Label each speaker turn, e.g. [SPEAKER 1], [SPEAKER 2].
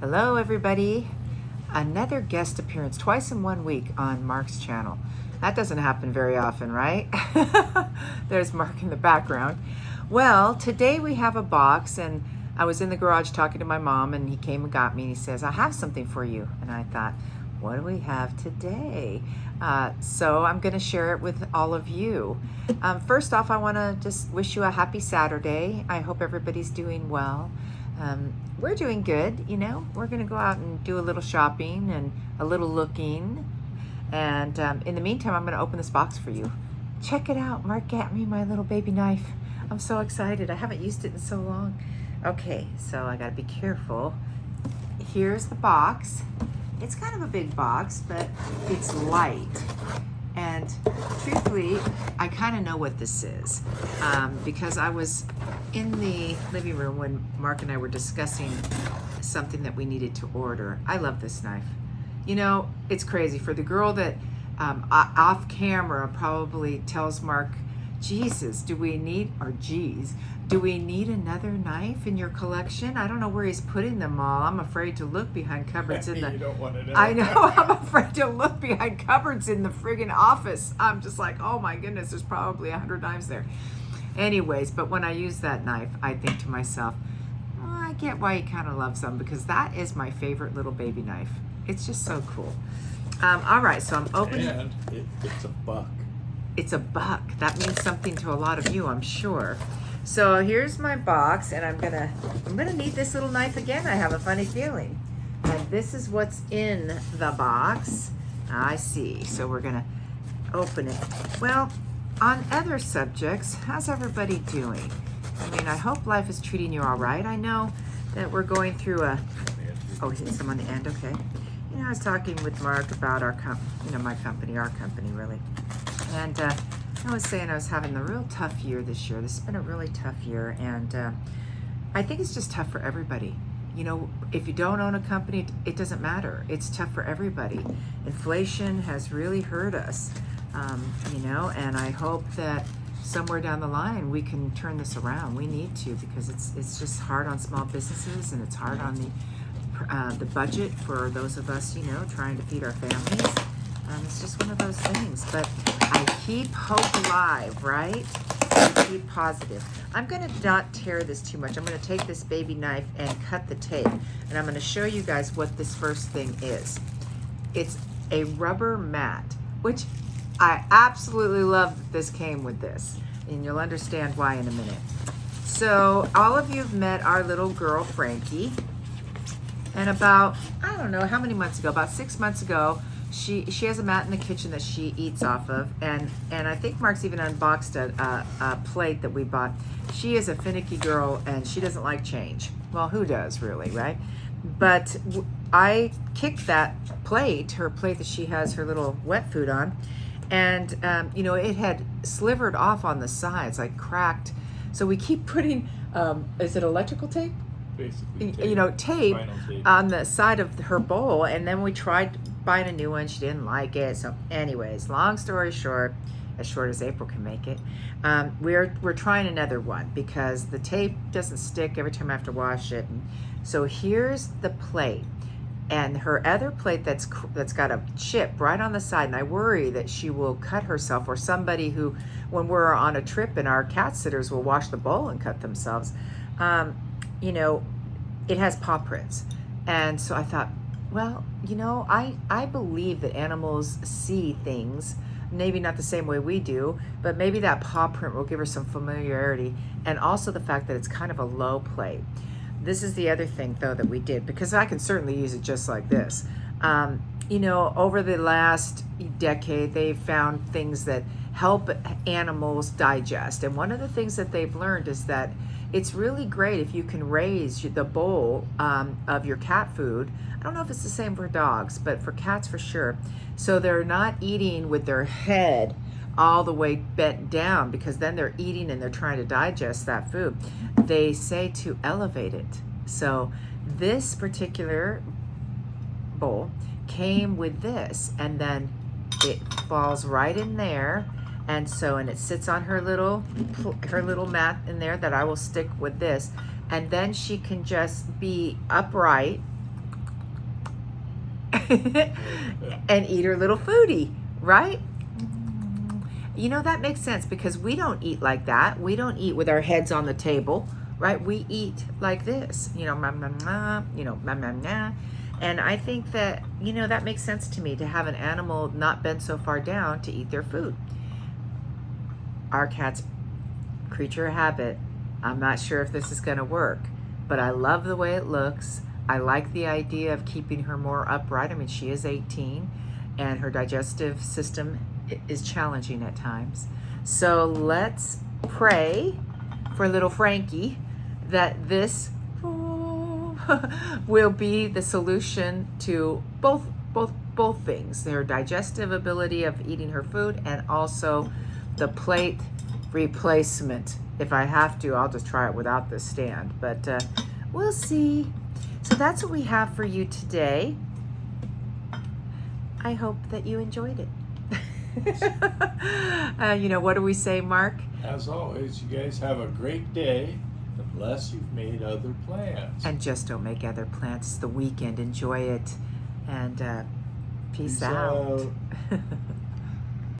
[SPEAKER 1] Hello, everybody. Another guest appearance twice in 1 week on Mark's channel. That doesn't happen very often, right? There's Mark in the background. Well, today we have a box, and I was in the garage talking to my mom, and he came and got me, and he says, I have something for you. And I thought, what do we have today? So I'm going to share it with all of you. First off, I want to just wish you a happy Saturday. I hope everybody's doing well. We're doing good, you know. We're going to go out and do a little shopping and a little looking. And in the meantime, I'm going to open this box for you. Check it out. Mark got me my little baby knife. I'm so excited. I haven't used it in so long. Okay, so I got to be careful. Here's the box. It's kind of a big box, but it's light. And truthfully, I kind of know what this is because I was in the living room when Mark and I were discussing something that we needed to order. I love this knife. You know, it's crazy. For the girl that off camera probably tells Mark, Jesus, do we need another knife in your collection? I don't know where he's putting them all. I'm afraid to look behind cupboards in the...
[SPEAKER 2] You don't want to know.
[SPEAKER 1] I know, I'm afraid to look behind cupboards in the friggin' office. I'm just like, oh my goodness, there's probably 100 knives there. Anyways, but when I use that knife, I think to myself, oh, I get why he kind of loves them, because that is my favorite little baby knife. It's just so cool. All right, so I'm opening...
[SPEAKER 2] And it's a buck.
[SPEAKER 1] It's a buck. That means something to a lot of you, I'm sure. So here's my box, and I'm gonna need this little knife again. I have a funny feeling. And this is what's in the box. I see. So we're gonna open it. Well, on other subjects, how's everybody doing? I mean, I hope life is treating you all right. I know that we're going through a... Oh, here's some on the end. Okay. You know, I was talking with Mark about our company, really. And I was saying I was having a real tough year this year. This has been a really tough year, and I think it's just tough for everybody. You know, if you don't own a company, it doesn't matter. It's tough for everybody. Inflation has really hurt us, you know, and I hope that somewhere down the line we can turn this around. We need to, because it's just hard on small businesses, and it's hard on the budget for those of us, you know, trying to feed our families. It's just one of those things, but I keep hope alive, right? I keep positive. I'm going to not tear this too much. I'm going to take this baby knife and cut the tape, and I'm going to show you guys what this first thing is. It's a rubber mat, which I absolutely love that this came with this, and you'll understand why in a minute. So all of you have met our little girl, Frankie, and about, I don't know how many months ago, about 6 months ago, she has a mat in the kitchen that she eats off of, and I think Mark's even unboxed a plate that we bought. She is a finicky girl, and she doesn't like change. Well, who does really, right? But I kicked that plate, her plate that she has her little wet food on, and you know, it had slivered off on the sides, like cracked. So we keep putting, is it electrical tape?
[SPEAKER 2] Basically, tape.
[SPEAKER 1] You know, tape
[SPEAKER 2] Tape
[SPEAKER 1] on the side of her bowl, and then we tried buying a new one. She didn't like it. So anyways, long story short as April can make it, we're trying another one because the tape doesn't stick every time I have to wash it. And so here's the plate, and her other plate that's got a chip right on the side, and I worry that she will cut herself, or somebody who, when we're on a trip and our cat sitters will wash the bowl and cut themselves. You know, it has paw prints. And so I thought, well, you know, I believe that animals see things, maybe not the same way we do, but maybe that paw print will give her some familiarity, and also the fact that it's kind of a low plate. This is the other thing, though, that we did, because I can certainly use it just like this. You know, over the last decade, they've found things that help animals digest. And one of the things that they've learned is that it's really great if you can raise the bowl of your cat food. I don't know if it's the same for dogs, but for cats for sure. So they're not eating with their head all the way bent down, because then they're eating and they're trying to digest that food. They say to elevate it. So this particular bowl came with this, and then it falls right in there. And so, and it sits on her little mat in there that I will stick with this. And then she can just be upright and eat her little foodie, right? You know, that makes sense because we don't eat like that. We don't eat with our heads on the table, right? We eat like this, you know, and I think that, you know, that makes sense to me to have an animal not bend so far down to eat their food. Our cat's creature of habit. I'm not sure if this is going to work, but I love the way it looks. I like the idea of keeping her more upright. I mean, she is 18 and her digestive system is challenging at times. So let's pray for little Frankie that this will be the solution to both things, her digestive ability of eating her food and also the plate replacement. If I have to, I'll just try it without the stand, but we'll see. So that's what we have for you today. I hope that you enjoyed it. You know, what do we say, Mark?
[SPEAKER 2] As always, you guys have a great day, unless you've made other plans.
[SPEAKER 1] And just don't make other plans. It's the weekend. Enjoy it. And peace out.